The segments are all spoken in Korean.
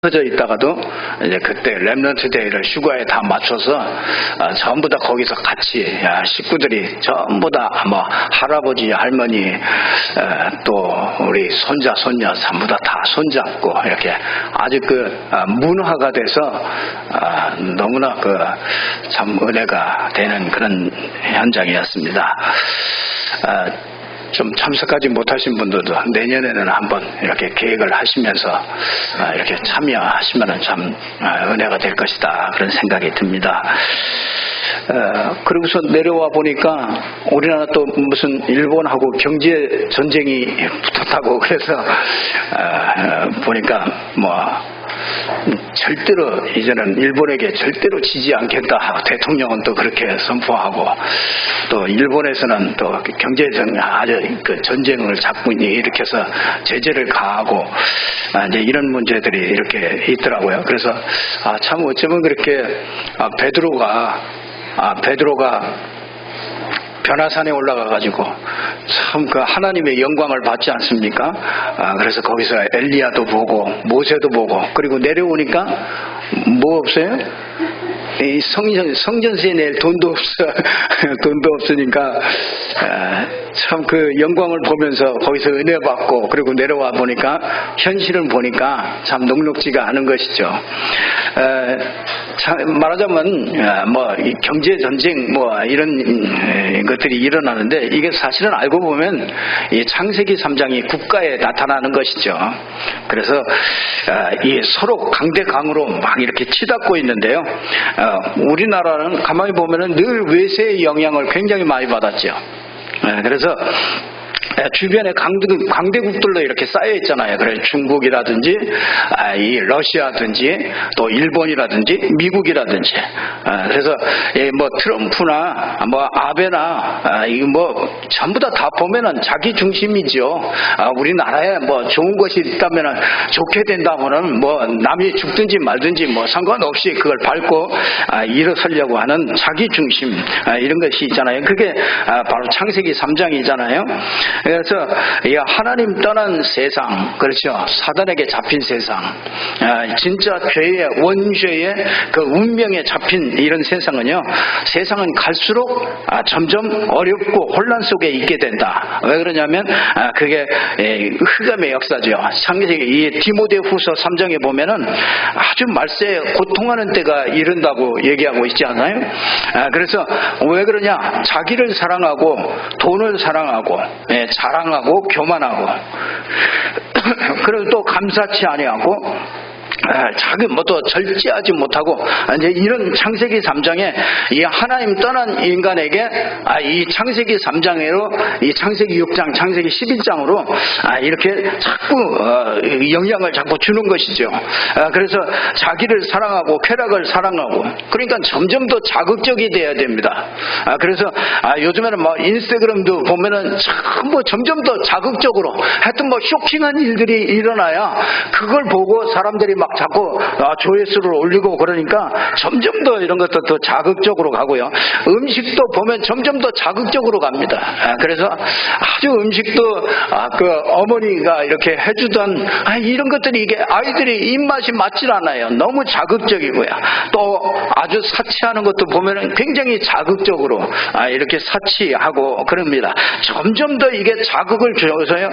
져 있다가도 이제 그때 렘넌트 데이를 휴가에 다 맞춰서 전부 다 거기서 같이 식구들이 전부 다 뭐 할아버지 할머니 또 우리 손자 손녀 전부 다 손잡고 이렇게 아주 문화가 돼서 너무나 참 은혜가 되는 그런 현장이었습니다. 좀 참석하지 못하신 분들도 내년에는 한번 이렇게 계획을 하시면서 이렇게 참여하시면 참 은혜가 될 것이다 그런 생각이 듭니다. 그러고서 내려와 보니까 우리나라 또 무슨 일본하고 경제 전쟁이 붙었다고 그래서 보니까 절대로 이제는 일본에게 절대로 지지 않겠다 하고 대통령은 또 그렇게 선포하고 또 일본에서는 또 아주 전쟁을 자꾸 일으켜서 제재를 가하고 이제 이런 문제들이 이렇게 있더라고요. 그래서 참 어쩌면 그렇게 베드로가 변화산에 올라가가지고 참 하나님의 영광을 받지 않습니까? 그래서 거기서 엘리야도 보고 모세도 보고 그리고 내려오니까 뭐 없어요? 이 성전세에 낼 돈도 없으니까 참 영광을 보면서 거기서 은혜 받고 그리고 내려와 보니까 현실을 보니까 참 녹록지가 않은 것이죠. 말하자면 이 경제 전쟁 이런 것들이 일어나는데 이게 사실은 알고 보면 이 창세기 3장이 국가에 나타나는 것이죠. 그래서 이 서로 강대강으로 막 이렇게 치닫고 있는데요. 우리나라는 가만히 보면은 늘 외세의 영향을 굉장히 많이 받았죠. 그래서 주변에 강대국들로 이렇게 쌓여 있잖아요. 그래서 중국이라든지 이 러시아든지 또 일본이라든지 미국이라든지 그래서 트럼프나 아베나 전부 다 보면은 자기 중심이죠. 우리나라에 좋은 것이 있다면은 좋게 된다면은 남이 죽든지 말든지 상관없이 그걸 밟고 일어서려고 하는 자기 중심 이런 것이 있잖아요. 그게 바로 창세기 3장이잖아요. 그래서 하나님 떠난 세상, 그렇죠. 사단에게 잡힌 세상, 진짜 죄의 원죄의 운명에 잡힌 이런 세상은요. 세상은 갈수록 점점 어렵고 혼란 속에 있게 된다. 왜 그러냐면 그게 흑암의 역사죠. 창세기 이 디모데후서 3장에 보면은 아주 말세에 고통하는 때가 이른다고 얘기하고 있지 않나요? 그래서 왜 그러냐? 자기를 사랑하고 돈을 사랑하고 자랑하고 교만하고 그리고 또 감사치 아니하고 자기 또 절제하지 못하고 이제 이런 창세기 3장에 이 하나님 떠난 인간에게 이 창세기 3장으로 이 창세기 6장, 창세기 11장으로 이렇게 자꾸 영향을 자꾸 주는 것이죠. 그래서 자기를 사랑하고 쾌락을 사랑하고 그러니까 점점 더 자극적이 돼야 됩니다. 그래서 요즘에는 인스타그램도 보면은 점점 더 자극적으로 하여튼 쇼킹한 일들이 일어나야 그걸 보고 사람들이 자꾸 조회수를 올리고 그러니까 점점 더 이런 것도 더 자극적으로 가고요. 음식도 보면 점점 더 자극적으로 갑니다. 그래서 아주 음식도 어머니가 이렇게 해주던 이런 것들이 이게 아이들이 입맛이 맞질 않아요. 너무 자극적이고요. 또 아주 사치하는 것도 보면은 굉장히 자극적으로 이렇게 사치하고 그럽니다. 점점 더 이게 자극을 줘서요.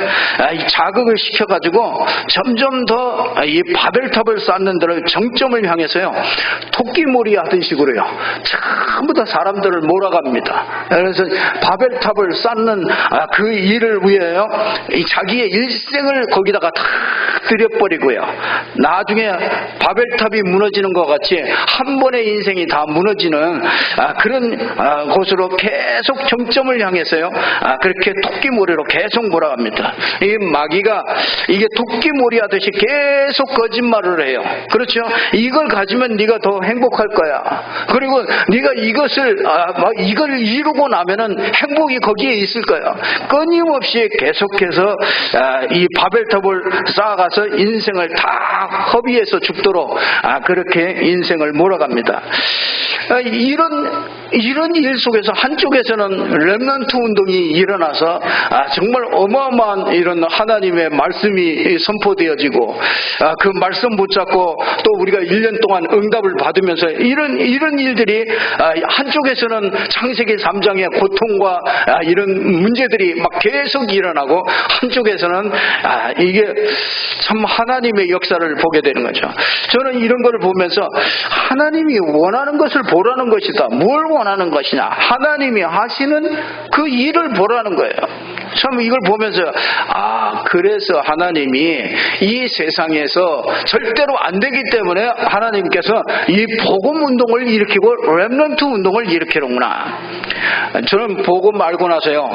이 자극을 시켜가지고 점점 더 이 바벨탑을 쌓는 데를 정점을 향해서요. 토끼몰이 하던 식으로요. 전부 다 사람들을 몰아갑니다. 그래서 바벨탑을 쌓는 그 일을 위해요. 이 자기의 일생을 거기다가 다 들여버리고요. 나중에 바벨탑이 무너지는 것 같이 한 번의 인생이 다 무너지는 그런 곳으로 계속 정점을 향해서요. 그렇게 토끼몰이로 계속 몰아갑니다. 이 마귀가 이게 토끼몰이 하듯이 계속 거짓말을 해요. 그렇죠? 이걸 가지면 네가 더 행복할 거야. 그리고 네가 이걸 이루고 나면은 행복이 거기에 있을 거야. 끊임없이 계속해서 이 바벨탑을 쌓아가서 인생을 다 허비해서 죽도록 그렇게 인생을 몰아갑니다. 이런 이런 일 속에서 한쪽에서는 렘넌트 운동이 일어나서 정말 어마어마한 이런 하나님의 말씀이 선포되어지고 그 말씀 붙잡고 또 우리가 1년 동안 응답을 받으면서 이런 일들이 한쪽에서는 창세기 3장의 고통과 이런 문제들이 막 계속 일어나고 한쪽에서는 이게 참 하나님의 역사를 보게 되는 거죠. 저는 이런 걸 보면서 하나님이 원하는 것을 보라는 것이다. 뭘 원하는 것이냐? 하나님이 하시는 그 일을 보라는 거예요. 참 이걸 보면서 그래서 하나님이 이 세상에서 절대로 안 되기 때문에 하나님께서 이 복음 운동을 일으키고 렘넌트 운동을 일으키는구나. 저는 복음 알고 나서요,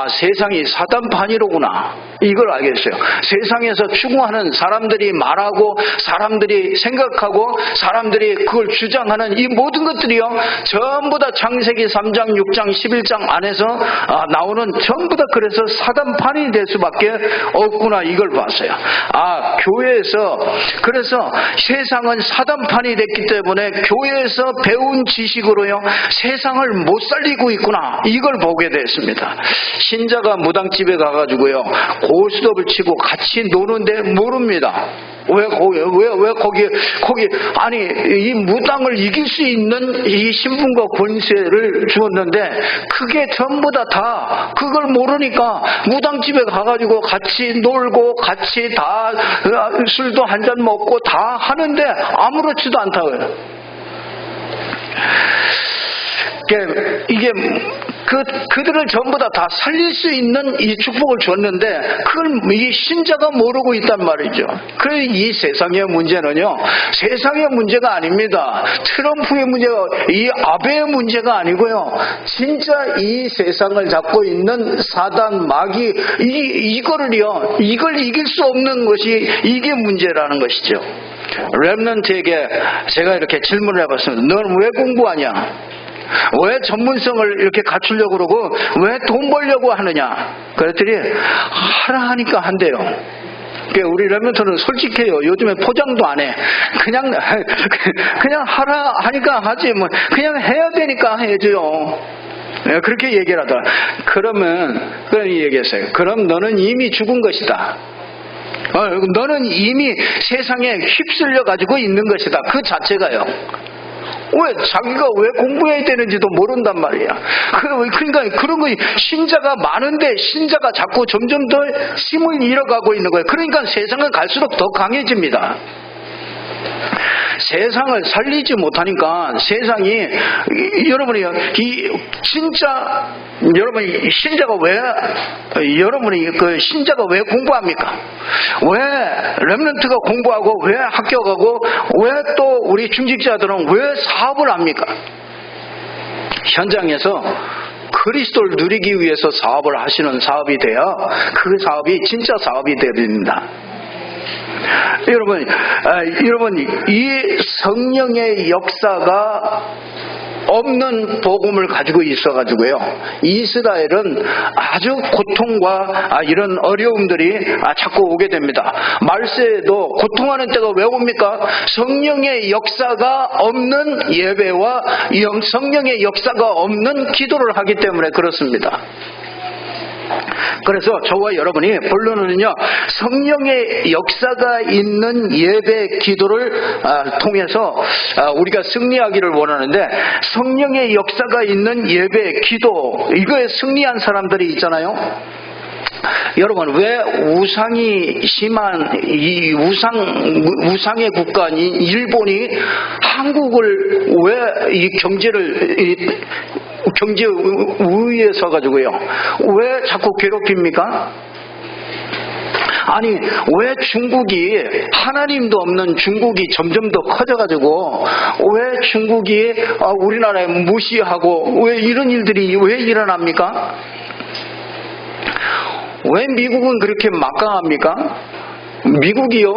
세상이 사단판이로구나, 이걸 알겠어요. 세상에서 추구하는 사람들이 말하고 사람들이 생각하고 사람들이 그걸 주장하는 이 모든 것들이요, 전부 다 창세기 3장 6장 11장 안에서 나오는 전부 다 그래서 사단판이 될 수밖에 없구나, 이걸 봤어요. 교회에서 그래서 세상은 사단판이 됐기 때문에 교회에서 배운 지식으로요 세상을 못 살리고 있구나, 이걸 보게 됐습니다. 신자가 무당집에 가가지고요 고스톱을 치고 같이 노는데 모릅니다. 왜 거기 아니 이 무당을 이길 수 있는 이 신분과 권세를 주었는데 그게 전부 다 그걸 모르니까 무당집에 가가지고 같이 놀고 같이 다 술도 한잔 먹고 다 하는데 아무렇지도 않다고요. 이게 그들을 전부 다 살릴 수 있는 이 축복을 줬는데 그걸 이 신자가 모르고 있단 말이죠. 그래서 이 세상의 문제는요, 세상의 문제가 아닙니다. 트럼프의 문제가, 이 아베의 문제가 아니고요, 진짜 이 세상을 잡고 있는 사단 마귀, 이거를요, 이걸 이길 수 없는 것이 이게 문제라는 것이죠. 렘넌트에게 제가 이렇게 질문을 해봤습니다. 넌 왜 공부하냐? 왜 전문성을 이렇게 갖추려고 그러고 왜 돈 벌려고 하느냐? 그랬더니 하라 하니까 한대요. 우리 렘넌트는 솔직해요. 요즘에 포장도 안 해. 그냥 하라 하니까 하지, 뭐 그냥 해야 되니까 해야죠. 그렇게 얘기를 하더라. 그런 얘기했어요. 그럼 너는 이미 죽은 것이다. 너는 이미 세상에 휩쓸려 가지고 있는 것이다. 그 자체가요. 왜 자기가 왜 공부해야 되는지도 모른단 말이야. 그러니까 그런 거, 신자가 많은데 신자가 자꾸 점점 더 힘을 잃어가고 있는 거예요. 그러니까 세상은 갈수록 더 강해집니다. 세상을 살리지 못하니까 세상이, 여러분이 진짜 여러분이 신자가 신자가 왜 공부합니까? 왜 렘넌트가 공부하고 왜 합격하고 왜 또 우리 중직자들은 왜 사업을 합니까? 현장에서 그리스도를 누리기 위해서 사업을 하시는 사업이 돼야 그 사업이 진짜 사업이 됩니다. 여러분, 이 성령의 역사가 없는 복음을 가지고 있어가지고요, 이스라엘은 아주 고통과 이런 어려움들이 자꾸 오게 됩니다. 말세에도 고통하는 때가 왜 옵니까? 성령의 역사가 없는 예배와 성령의 역사가 없는 기도를 하기 때문에 그렇습니다. 그래서 저와 여러분이 본론은요, 성령의 역사가 있는 예배 기도를 통해서 우리가 승리하기를 원하는데, 성령의 역사가 있는 예배 기도, 이거에 승리한 사람들이 있잖아요. 여러분, 왜 우상이 심한 이 우상의 국가인 일본이 한국을 왜 이 경제 우위에 서가지고요, 왜 자꾸 괴롭힙니까? 아니, 왜 중국이, 하나님도 없는 중국이 점점 더 커져가지고 왜 중국이 우리나라에 무시하고 왜 이런 일들이 왜 일어납니까? 왜 미국은 그렇게 막강합니까? 미국이요,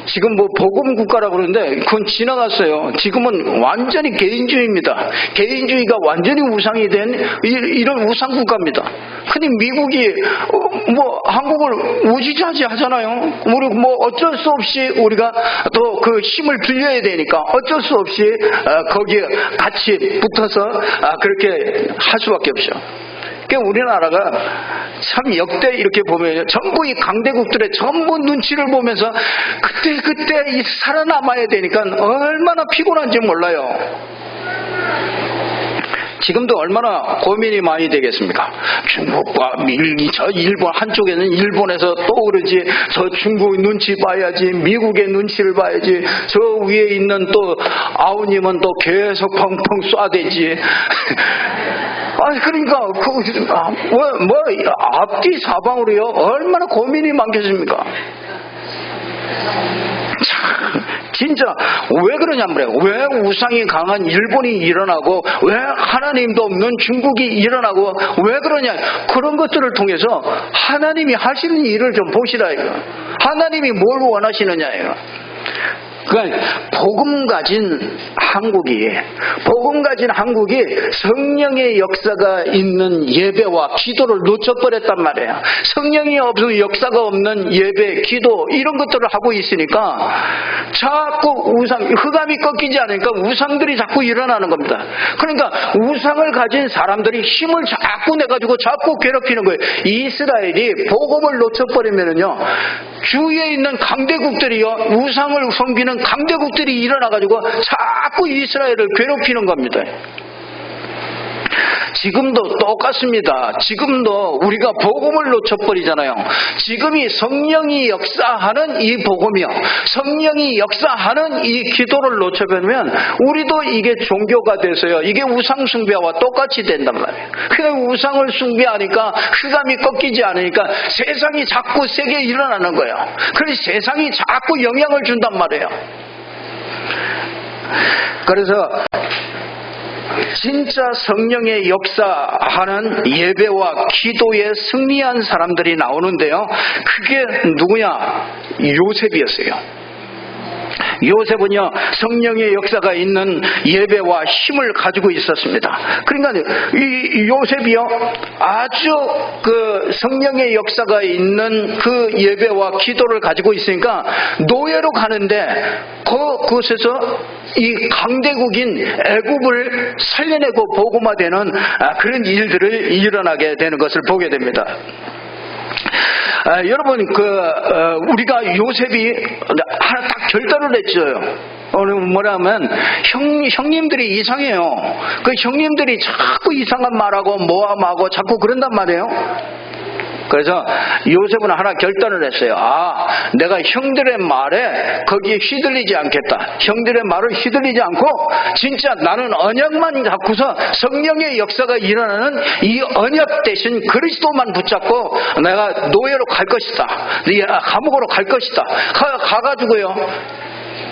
지금 뭐 복음 국가라고 그러는데 그건 지나갔어요. 지금은 완전히 개인주의입니다. 개인주의가 완전히 우상이 된 이런 우상 국가입니다. 근데 미국이 뭐 한국을 우지좌지 하잖아요. 우리 뭐 어쩔 수 없이 우리가 또 그 힘을 빌려야 되니까 어쩔 수 없이 거기에 같이 붙어서 그렇게 할 수밖에 없죠. 그러니까 우리나라가 참 역대 이렇게 보면 전부 이 강대국들의 전부 눈치를 보면서 그때 이 살아남아야 되니까 얼마나 피곤한지 몰라요. 지금도 얼마나 고민이 많이 되겠습니까? 중국과 저 일본, 한쪽에는 일본에서 또 그러지, 저 중국 눈치 봐야지, 미국의 눈치를 봐야지, 저 위에 있는 또 아우님은 또 계속 펑펑 쏴대지. 그러니까 앞뒤 사방으로요 얼마나 고민이 많겠습니까? 참, 진짜 왜 그러냐 말이에요. 왜 우상이 강한 일본이 일어나고 왜 하나님도 없는 중국이 일어나고 왜 그러냐. 그런 것들을 통해서 하나님이 하시는 일을 좀 보시라 이거. 하나님이 뭘 원하시느냐예요. 그러니까 복음 가진 한국이 성령의 역사가 있는 예배와 기도를 놓쳐버렸단 말이에요. 성령이 없는 역사가 없는 예배, 기도 이런 것들을 하고 있으니까 자꾸 흑암이 꺾이지 않으니까 우상들이 자꾸 일어나는 겁니다. 그러니까 우상을 가진 사람들이 힘을 자꾸 내가지고 자꾸 괴롭히는 거예요. 이스라엘이 복음을 놓쳐버리면은요 주위에 있는 강대국들이요 우상을 섬기는 강대국들이 일어나가지고 자꾸 이스라엘을 괴롭히는 겁니다. 지금도 똑같습니다. 지금도 우리가 복음을 놓쳐버리잖아요. 지금이 성령이 역사하는 이 복음이요, 성령이 역사하는 이 기도를 놓쳐버리면 우리도 이게 종교가 돼서요 이게 우상 숭배와 똑같이 된단 말이에요. 그냥 우상을 숭배하니까 흑암이 꺾이지 않으니까 세상이 자꾸 세게 일어나는 거예요. 그래서 세상이 자꾸 영향을 준단 말이에요. 그래서 진짜 성령의 역사하는 예배와 기도에 승리한 사람들이 나오는데요. 그게 누구냐? 요셉이었어요. 요셉은요 성령의 역사가 있는 예배와 힘을 가지고 있었습니다. 그러니까 이 요셉이요 아주 그 성령의 역사가 있는 그 예배와 기도를 가지고 있으니까 노예로 가는데 그곳에서 이 강대국인 애굽을 살려내고 복음화되는 그런 일들을 일어나게 되는 것을 보게 됩니다. 여러분 우리가 요셉이 하나 딱 결단을 했죠. 뭐냐면 형님들이 이상해요. 그 형님들이 자꾸 이상한 말하고 모함하고 자꾸 그런단 말이에요. 그래서 요셉은 하나 결단을 했어요. 내가 형들의 말에 거기에 휘둘리지 않겠다. 형들의 말을 휘둘리지 않고 진짜 나는 언약만 잡고서 성령의 역사가 일어나는 이 언약 대신 그리스도만 붙잡고 내가 노예로 갈 것이다. 감옥으로 갈 것이다. 가가지고요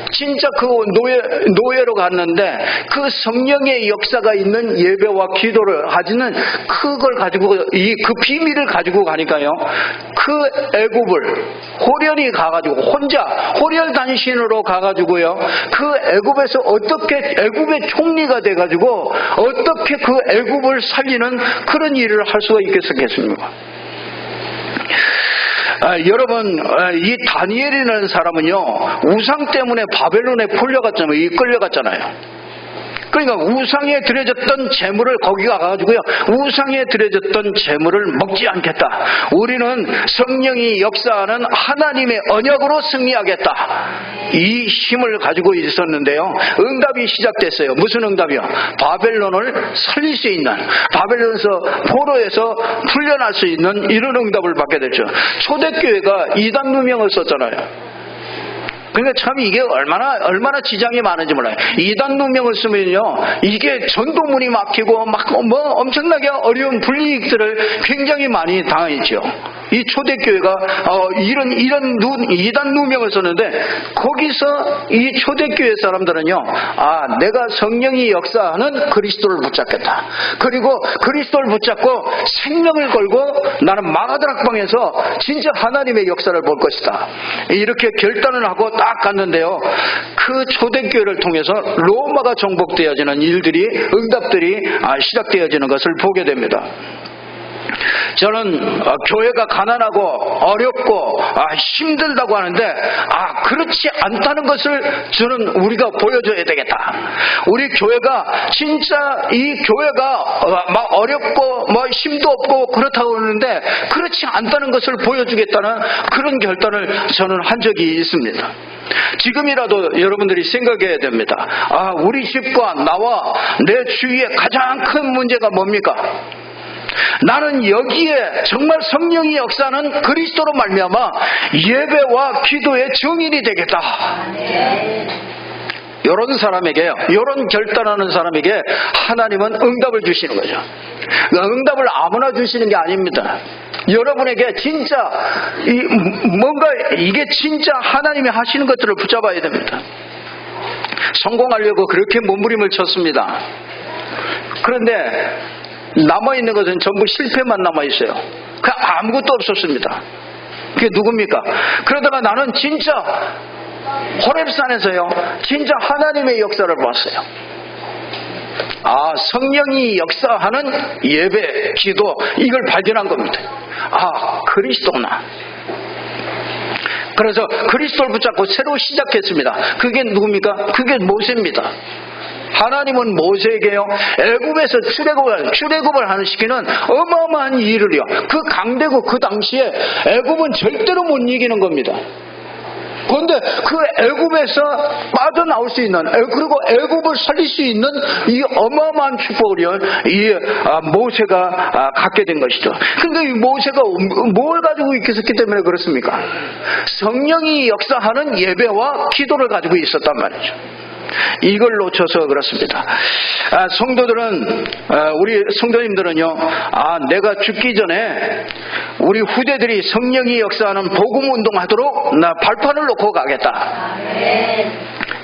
진짜 그 노예로 갔는데 그 성령의 역사가 있는 예배와 기도를 가지는 그걸 가지고 그 비밀을 가지고 가니까요 그 애굽을 호련히 가가지고 혼자 호련 단신으로 가가지고요 그 애굽에서 어떻게 애굽의 총리가 돼가지고 어떻게 그 애굽을 살리는 그런 일을 할 수가 있겠습니까? 여러분 이 다니엘이라는 사람은요 우상 때문에 바벨론에 끌려갔잖아요. 그러니까 우상에 드려졌던 재물을 거기 가가지고요 우상에 드려졌던 재물을 먹지 않겠다. 우리는 성령이 역사하는 하나님의 언약으로 승리하겠다. 이 힘을 가지고 있었는데요 응답이 시작됐어요. 무슨 응답이요? 바벨론을 살릴 수 있는, 바벨론에서 포로에서 풀려날 수 있는 이런 응답을 받게 됐죠. 초대교회가 이단 누명을 썼잖아요. 그러니까 참 이게 얼마나 지장이 많은지 몰라요. 이단 누명을 쓰면요 이게 전도문이 막히고 막 엄청나게 어려운 불이익들을 굉장히 많이 당했죠. 이 초대교회가 이런 이단 누명을 썼는데, 거기서 이 초대교회 사람들은요, 내가 성령이 역사하는 그리스도를 붙잡겠다. 그리고 그리스도를 붙잡고 생명을 걸고 나는 마가다락방에서 진짜 하나님의 역사를 볼 것이다. 이렇게 결단을 하고 딱 갔는데요, 그 초대교회를 통해서 로마가 정복되어지는 일들이, 응답들이 시작되어지는 것을 보게 됩니다. 저는 교회가 가난하고 어렵고 힘들다고 하는데, 그렇지 않다는 것을 저는 우리가 보여줘야 되겠다. 우리 교회가 진짜 이 교회가 막 어렵고 뭐 힘도 없고 그렇다고 하는데 그렇지 않다는 것을 보여주겠다는 그런 결단을 저는 한 적이 있습니다. 지금이라도 여러분들이 생각해야 됩니다. 우리 집과 나와 내 주위에 가장 큰 문제가 뭡니까? 나는 여기에 정말 성령이 역사하는 그리스도로 말미암아 예배와 기도의 증인이 되겠다. 이런 사람에게요, 이런 결단하는 사람에게 하나님은 응답을 주시는 거죠. 응답을 아무나 주시는 게 아닙니다. 여러분에게 진짜 뭔가 이게 진짜 하나님이 하시는 것들을 붙잡아야 됩니다. 성공하려고 그렇게 몸부림을 쳤습니다. 그런데 남아있는 것은 전부 실패만 남아있어요. 아무것도 없었습니다. 그게 누굽니까? 그러다가 나는 진짜 호렙산에서요, 진짜 하나님의 역사를 봤어요. 성령이 역사하는 예배, 기도, 이걸 발견한 겁니다. 그리스도구나. 그래서 그리스도를 붙잡고 새로 시작했습니다. 그게 누굽니까? 그게 모세입니다. 하나님은 모세에게요, 애굽에서 출애굽을 하는 시키는 어마어마한 일을요, 그 강대국 그 당시에 애굽은 절대로 못 이기는 겁니다. 그런데 그 애굽에서 빠져나올 수 있는, 그리고 애굽을 살릴 수 있는 이 어마어마한 축복을요, 이 모세가 갖게 된 것이죠. 근데 이 모세가 뭘 가지고 있었기 때문에 그렇습니까? 성령이 역사하는 예배와 기도를 가지고 있었단 말이죠. 이걸 놓쳐서 그렇습니다. 성도들은, 우리 성도님들은요, 내가 죽기 전에 우리 후대들이 성령이 역사하는 복음 운동하도록 나 발판을 놓고 가겠다.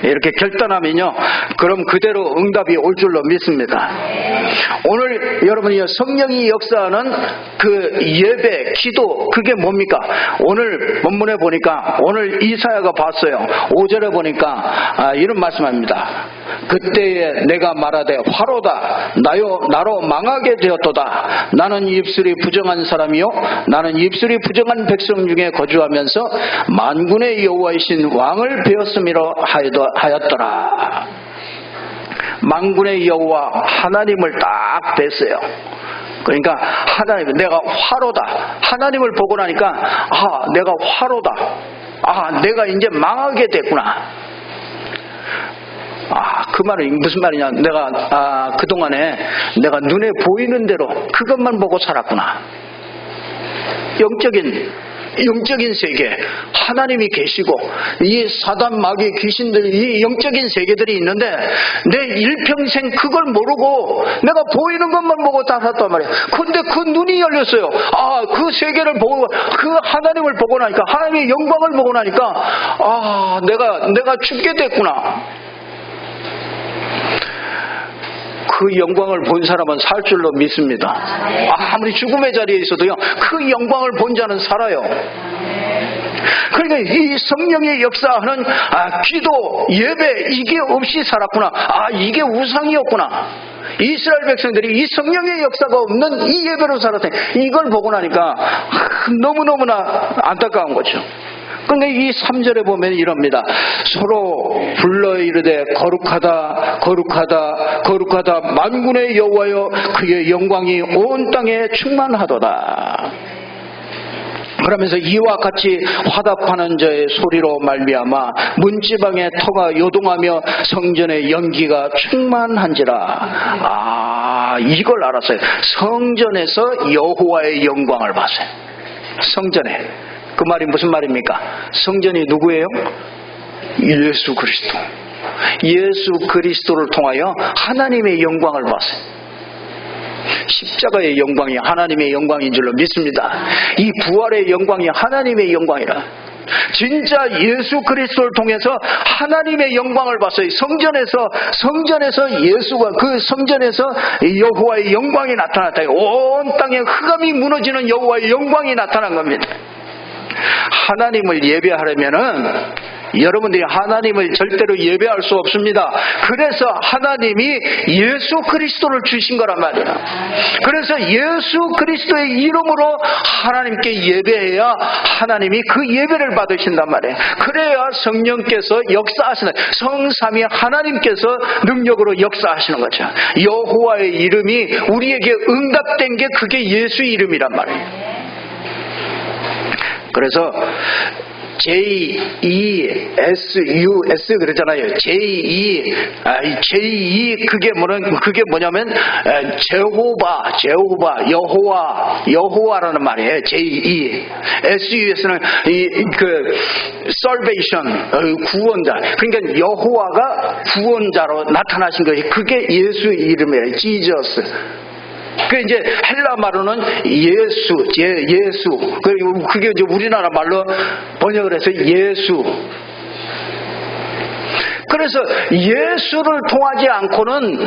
이렇게 결단하면요, 그럼 그대로 응답이 올 줄로 믿습니다. 오늘 여러분이 성령이 역사하는 그 예배, 기도, 그게 뭡니까? 오늘 본문에 보니까, 오늘 이사야가 봤어요. 5절에 보니까 이런 말씀합니다. 그때에 내가 말하되 화로다, 나로 망하게 되었도다. 나는 입술이 부정한 사람이요, 나는 입술이 부정한 백성 중에 거주하면서 만군의 여호와이신 왕을 베었음이라 하였더라. 만군의 여호와 하나님을 딱 뵀어요. 그러니까 하나님, 내가 화로다. 하나님을 보고 나니까 내가 화로다. 내가 이제 망하게 됐구나. 그 말은 무슨 말이냐? 내가 그동안에 내가 눈에 보이는 대로 그것만 보고 살았구나. 영적인 세계, 하나님이 계시고 이 사단, 마귀, 귀신들, 이 영적인 세계들이 있는데 내 일평생 그걸 모르고 내가 보이는 것만 보고 살았단 말이야. 근데 그 눈이 열렸어요. 그 세계를 보고, 그 하나님을 보고 나니까, 하나님의 영광을 보고 나니까 내가 죽게 됐구나. 그 영광을 본 사람은 살 줄로 믿습니다. 아무리 죽음의 자리에 있어도요, 그 영광을 본 자는 살아요. 그러니까 이 성령의 역사하는 기도, 예배, 이게 없이 살았구나. 이게 우상이었구나. 이스라엘 백성들이 이 성령의 역사가 없는 이 예배로 살았다. 이걸 보고 나니까 너무너무나 안타까운 거죠. 근데 이 3절에 보면 이럽니다. 서로 불러 이르되 거룩하다, 거룩하다, 거룩하다, 만군의 여호와여, 그의 영광이 온 땅에 충만하도다. 그러면서 이와 같이 화답하는 자의 소리로 말미암아 문지방의 터가 요동하며 성전의 연기가 충만한지라. 이걸 알았어요. 성전에서 여호와의 영광을 봤어요. 성전에. 그 말이 무슨 말입니까? 성전이 누구예요? 예수 그리스도. 예수 그리스도를 통하여 하나님의 영광을 봤어요. 십자가의 영광이 하나님의 영광인 줄로 믿습니다. 이 부활의 영광이 하나님의 영광이라. 진짜 예수 그리스도를 통해서 하나님의 영광을 봤어요. 성전에서 예수가 그 성전에서 여호와의 영광이 나타났다. 온 땅에 흑암이 무너지는 여호와의 영광이 나타난 겁니다. 하나님을 예배하려면은 여러분들이 하나님을 절대로 예배할 수 없습니다. 그래서 하나님이 예수 그리스도를 주신 거란 말이에요. 그래서 예수 그리스도의 이름으로 하나님께 예배해야 하나님이 그 예배를 받으신단 말이에요. 그래야 성령께서 역사하시는, 성삼위 하나님께서 능력으로 역사하시는 거죠. 여호와의 이름이 우리에게 응답된 게 그게 예수 이름이란 말이에요. 그래서 J-E-S-U-S 그러잖아요. J-E 그게 뭐냐면 제호바, 여호와라는 말이에요. J-E S-U-S는 그 salvation, 구원자. 그러니까 여호와가 구원자로 나타나신 거예요. 그게 예수 이름이에요. Jesus. 그 이제 헬라 말로는 예수. 그게 이제 우리나라 말로 번역을 해서 예수. 그래서 예수를 통하지 않고는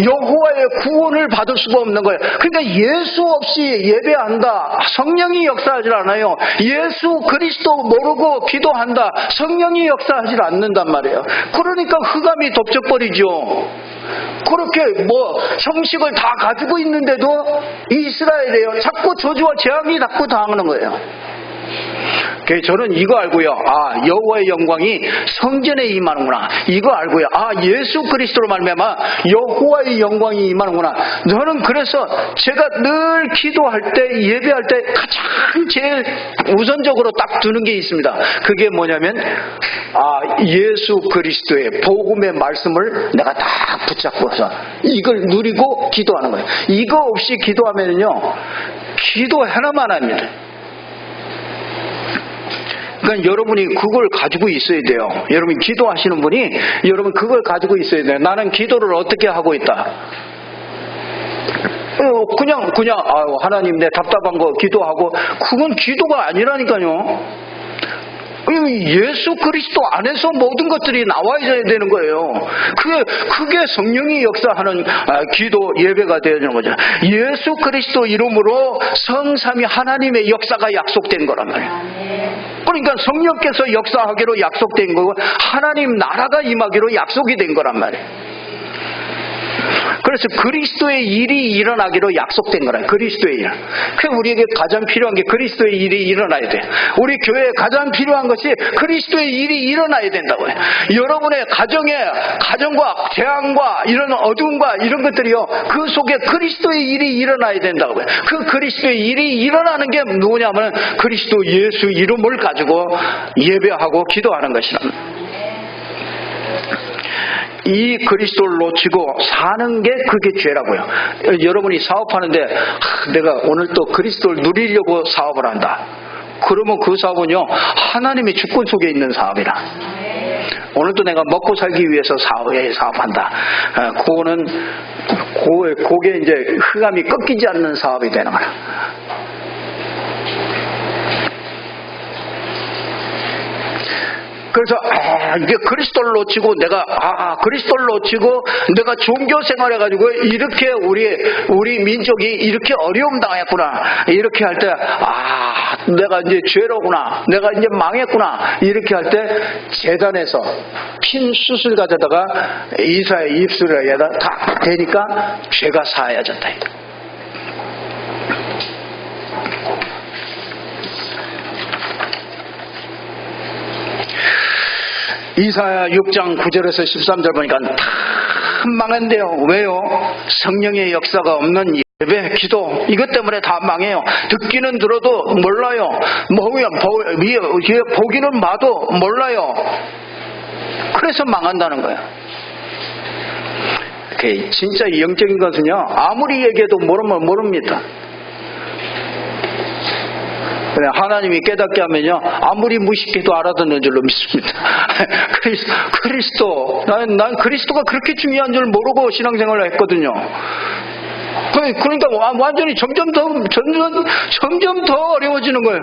여호와의 구원을 받을 수가 없는 거예요. 그러니까 예수 없이 예배한다, 성령이 역사하지 않아요. 예수 그리스도 모르고 기도한다, 성령이 역사하지 않는단 말이에요. 그러니까 흑암이 덮쳐버리죠. 그렇게 형식을 다 가지고 있는데도 이스라엘이에요. 자꾸 저주와 재앙이 자꾸 당하는 거예요. 저는 이거 알고요. 여호와의 영광이 성전에 임하는구나. 이거 알고요. 예수 그리스도로 말미암아 여호와의 영광이 임하는구나. 저는 그래서 제가 늘 기도할 때, 예배할 때 가장 제일 우선적으로 딱 두는 게 있습니다. 그게 뭐냐면 예수 그리스도의 복음의 말씀을 내가 딱 붙잡고서 이걸 누리고 기도하는 거예요. 이거 없이 기도하면요, 기도 하나만 합니다. 그러니까 여러분이 그걸 가지고 있어야 돼요. 여러분 기도하시는 분이 여러분 그걸 가지고 있어야 돼요. 나는 기도를 어떻게 하고 있다. 그냥 하나님 내 답답한 거 기도하고, 그건 기도가 아니라니까요. 예수 그리스도 안에서 모든 것들이 나와야 되는 거예요. 그게 성령이 역사하는 기도 예배가 되는 거죠. 예수 그리스도 이름으로 성삼위 하나님의 역사가 약속된 거란 말이에요. 그러니까 성령께서 역사하기로 약속된 거고 하나님 나라가 임하기로 약속이 된 거란 말이에요. 그래서 그리스도의 일이 일어나기로 약속된 거라. 그리스도의 일. 우리에게 가장 필요한 게 그리스도의 일이 일어나야 돼. 우리 교회에 가장 필요한 것이 그리스도의 일이 일어나야 된다고요. 여러분의 가정과 재앙과 이런 어둠과 이런 것들이요, 그 속에 그리스도의 일이 일어나야 된다고요. 그 그리스도의 일이 일어나는 게 누구냐면 그리스도 예수 이름을 가지고 예배하고 기도하는 것이랍니다. 이 그리스도를 놓치고 사는 게 그게 죄라고요. 여러분이 사업하는데 내가 오늘 또 그리스도를 누리려고 사업을 한다. 그러면 그 사업은요, 하나님의 주권 속에 있는 사업이라. 오늘도 내가 먹고 살기 위해서 사업한다. 그게 이제 흑암이 꺾이지 않는 사업이 되는 거야. 그래서 이게 그리스도를 놓치고 내가 종교 생활해가지고 이렇게 우리 민족이 이렇게 어려움 당했구나, 이렇게 할 때 내가 이제 죄로구나, 내가 이제 망했구나, 이렇게 할 때 제단에서 핀 숯을 가져다가 이사의 입술에다 다 대니까 죄가 사하여졌다. 이사야 6장 9절에서 13절 보니까 다 망한대요. 왜요? 성령의 역사가 없는 예배, 기도, 이것 때문에 다 망해요. 듣기는 들어도 몰라요. 보기는 봐도 몰라요. 그래서 망한다는 거예요. 진짜 영적인 것은요, 아무리 얘기해도 모릅니다. 하나님이 깨닫게 하면요, 아무리 무식해도 알아듣는 줄로 믿습니다. 그리스도, 난 그리스도가 그렇게 중요한 줄 모르고 신앙생활을 했거든요. 그러니까 완전히 점점 더 어려워지는 거예요.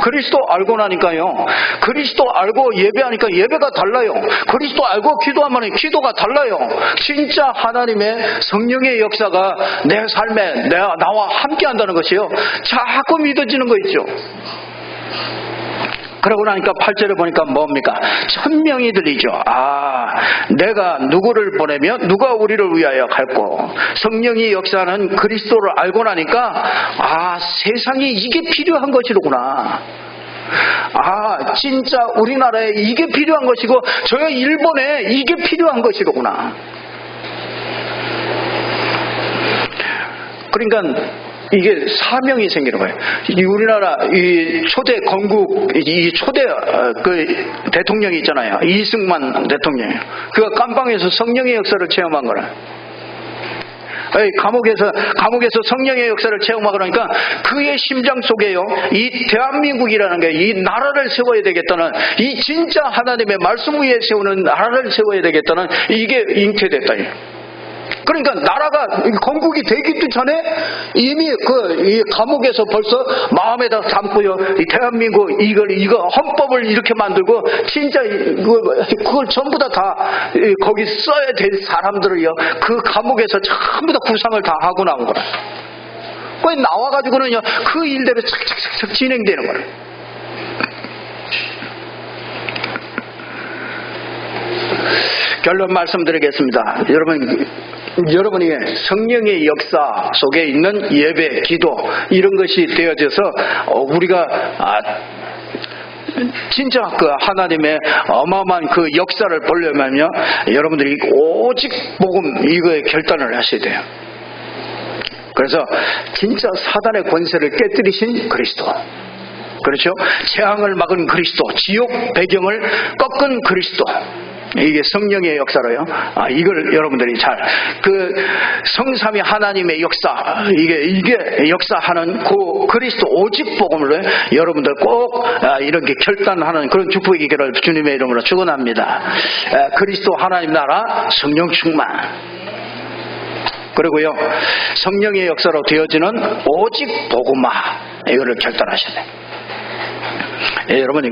그리스도 알고 나니까요. 그리스도 알고 예배하니까 예배가 달라요. 그리스도 알고 기도하면 기도가 달라요. 진짜 하나님의 성령의 역사가 내 삶에 나와 함께 한다는 것이요. 자꾸 믿어지는 거 있죠. 그러고 나니까 8절에 보니까 뭡니까? 천명이 들리죠. 내가 누구를 보내면 누가 우리를 위하여 갈고, 성령의 역사는 그리스도를 알고 나니까 세상에 이게 필요한 것이로구나. 진짜 우리나라에 이게 필요한 것이고 저 일본에 이게 필요한 것이로구나. 그러니까 이게 사명이 생기는 거예요. 우리나라 이 초대 건국 초대 대통령이 있잖아요. 이승만 대통령. 그가 깜방에서 성령의 역사를 체험한 거라. 감옥에서 성령의 역사를 체험하고 그러니까 그의 심장 속에요, 이 대한민국이라는 게 이 나라를 세워야 되겠다는, 이 진짜 하나님의 말씀 위에 세우는 나라를 세워야 되겠다는 이게 잉태됐다. 그러니까 나라가 건국이 되기도 전에 이미 이 감옥에서 벌써 마음에다 담고요, 이 대한민국 이거 헌법을 이렇게 만들고 진짜 그걸 전부 다 거기 써야 될 사람들을요, 그 감옥에서 전부 다 구상을 다 하고 나온 거라. 거기 나와가지고는요 그 일대로 착착착 진행되는 거라. 결론 말씀드리겠습니다. 여러분이 성령의 역사 속에 있는 예배, 기도 이런 것이 되어져서 우리가 진짜 그 하나님의 어마어마한 그 역사를 보려면요, 여러분들이 오직 복음 이거에 결단을 하셔야 돼요. 그래서 진짜 사단의 권세를 깨뜨리신 그리스도, 그렇죠? 재앙을 막은 그리스도, 지옥 배경을 꺾은 그리스도, 이게 성령의 역사로요. 이걸 여러분들이 그 성삼위 하나님의 역사, 이게 역사하는 그 그리스도 오직 복음을 여러분들 꼭 이렇게 결단하는 그런 축복의 기회를 주님의 이름으로 축원합니다. 그리스도 하나님 나라 성령 충만, 그리고요 성령의 역사로 되어지는 오직 복음화, 이거를 결단하셔야 돼요. 여러분이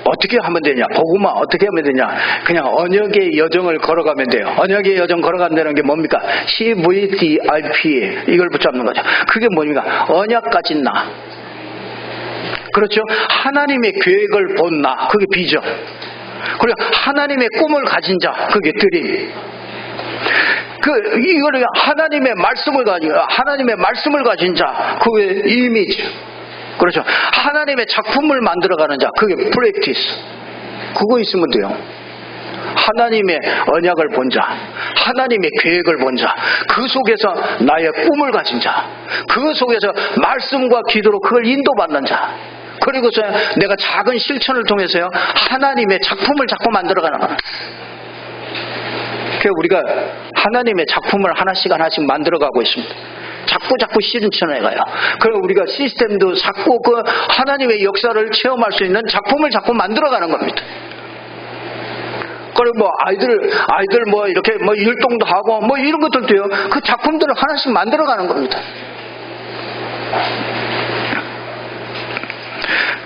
어떻게 하면 되냐? 복음화 어떻게 하면 되냐? 그냥 언약의 여정을 걸어가면 돼요. 언약의 여정 걸어간다는 게 뭡니까? CVDIP, 이걸 붙잡는 거죠. 그게 뭡니까? 언약 가진 나, 그렇죠? 하나님의 계획을 본 나, 그게 비전. 그리고 하나님의 꿈을 가진 자, 그게 드림. 이거를 하나님의 말씀을 가진 자, 그게 이미지. 그렇죠. 하나님의 작품을 만들어가는 자, 그게 프랙티스. 그거 있으면 돼요. 하나님의 언약을 본 자, 하나님의 계획을 본 자, 그 속에서 나의 꿈을 가진 자, 그 속에서 말씀과 기도로 그걸 인도받는 자, 그리고서 내가 작은 실천을 통해서요 하나님의 작품을 자꾸 만들어가는 거야. 그래서 우리가 하나님의 작품을 하나씩 만들어가고 있습니다. 자꾸 실천해가요. 그리고 우리가 시스템도 자꾸 그 하나님의 역사를 체험할 수 있는 작품을 자꾸 만들어가는 겁니다. 그리고 아이들 이렇게 율동도 하고 이런 것들도요, 그 작품들을 하나씩 만들어가는 겁니다.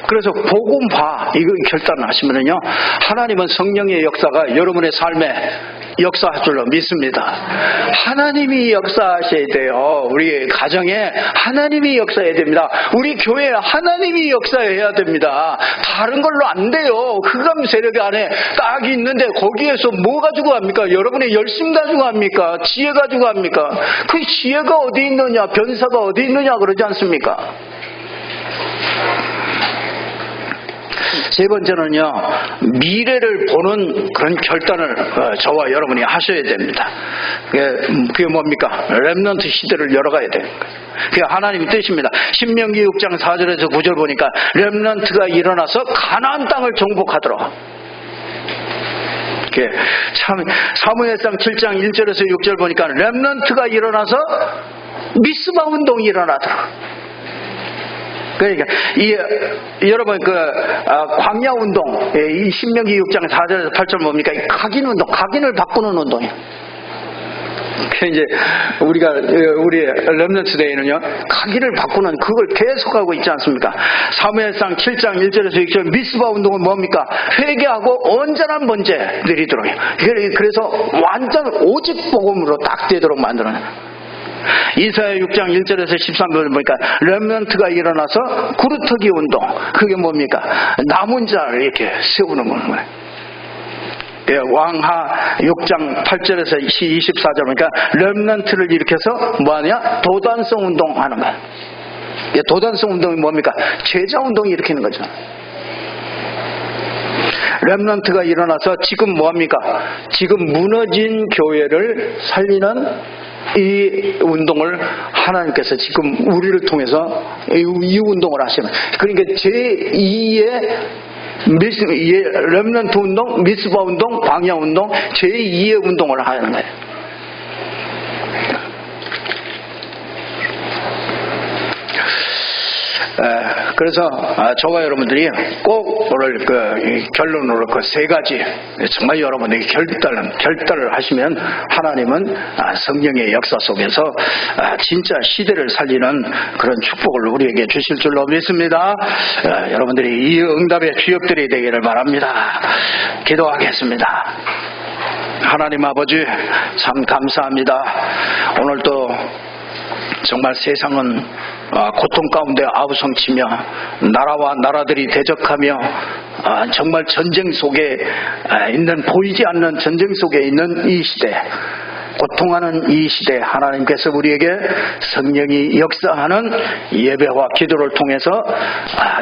그래서 복음화 이거 결단하시면은요, 하나님은 성령의 역사가 여러분의 삶에 역사할 줄로 믿습니다. 하나님이 역사하셔야 돼요. 우리 가정에 하나님이 역사해야 됩니다. 우리 교회에 하나님이 역사해야 됩니다. 다른 걸로 안 돼요. 흑암 세력 안에 딱 있는데 거기에서 뭐 가지고 합니까? 여러분의 열심 가지고 합니까? 지혜 가지고 합니까? 그 지혜가 어디 있느냐, 변사가 어디 있느냐 그러지 않습니까? 세 번째는요, 미래를 보는 그런 결단을 저와 여러분이 하셔야 됩니다. 그게 뭡니까? 렘넌트 시대를 열어가야 돼요. 그게 하나님의 뜻입니다. 신명기 6장 4절에서 9절 보니까 렘넌트가 일어나서 가나안 땅을 정복하도록. 사무엘상 7장 1절에서 6절 보니까 렘넌트가 일어나서 미스바 운동이 일어나도록. 그러니까 여러분 광야 운동, 이 신명기 6장 4절에서 8절 뭡니까? 각인 운동, 각인을 바꾸는 운동이에요. 그 이제 우리 렘넌트 대회는요, 가기를 바꾸는 그걸 계속하고 있지 않습니까? 사무엘상 7장 1절에서 6절 미스바 운동은 뭡니까? 회개하고 온전한 번제 드리도록 해요. 그래서 완전 오직 복음으로 딱 되도록 만드는. 이사야 6장 1절에서 13절을 보니까 렘넌트가 일어나서 구루터기 운동. 그게 뭡니까? 남은 자를 이렇게 세우는 거예요. 왕하 6장 8절에서 24절 보니까 렘넌트를 일으켜서 뭐하냐? 도단성 운동하는 거야. 도단성 운동이 뭡니까? 제자 운동이 일으키는 거죠. 렘넌트가 일어나서 지금 뭐합니까? 지금 무너진 교회를 살리는 이 운동을 하나님께서 지금 우리를 통해서 이 운동을 하시는. 그러니까 제2의 렘넌트 운동, 미스바 운동, 방야 운동, 제2의 운동을 하는 거예요. 그래서 저와 여러분들이 꼭 오늘 결론으로 그 세 가지 정말 여러분들이 결단을 하시면 하나님은 성령의 역사 속에서 진짜 시대를 살리는 그런 축복을 우리에게 주실 줄로 믿습니다. 여러분들이 이 응답의 주역들이 되기를 바랍니다. 기도하겠습니다. 하나님 아버지 참 감사합니다. 오늘도 정말 세상은 고통 가운데 아우성치며 나라와 나라들이 대적하며 정말 전쟁 속에 있는, 보이지 않는 전쟁 속에 있는 이 시대, 고통하는 이 시대, 하나님께서 우리에게 성령이 역사하는 예배와 기도를 통해서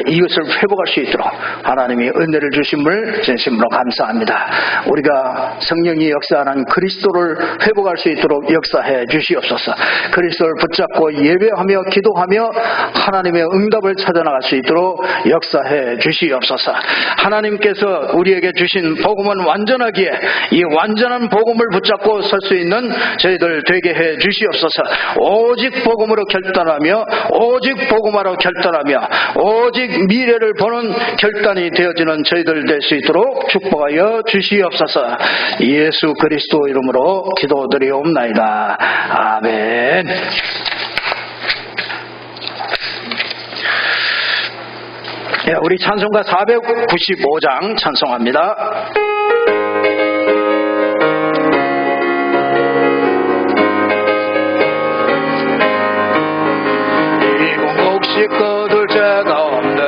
이것을 회복할 수 있도록 하나님이 은혜를 주심을 진심으로 감사합니다. 우리가 성령이 역사하는 그리스도를 회복할 수 있도록 역사해 주시옵소서. 그리스도를 붙잡고 예배하며 기도하며 하나님의 응답을 찾아나갈 수 있도록 역사해 주시옵소서. 하나님께서 우리에게 주신 복음은 완전하기에 이 완전한 복음을 붙잡고 설 수 있는 저희들 되게 해 주시옵소서. 오직 복음으로 결단하며 오직 복음하러 결단하며 오직 미래를 보는 결단이 되어지는 저희들 될 수 있도록 축복하여 주시옵소서. 예수 그리스도 이름으로 기도드리옵나이다. 아멘. 우리 찬송가 495장 찬송합니다. 이 공곡식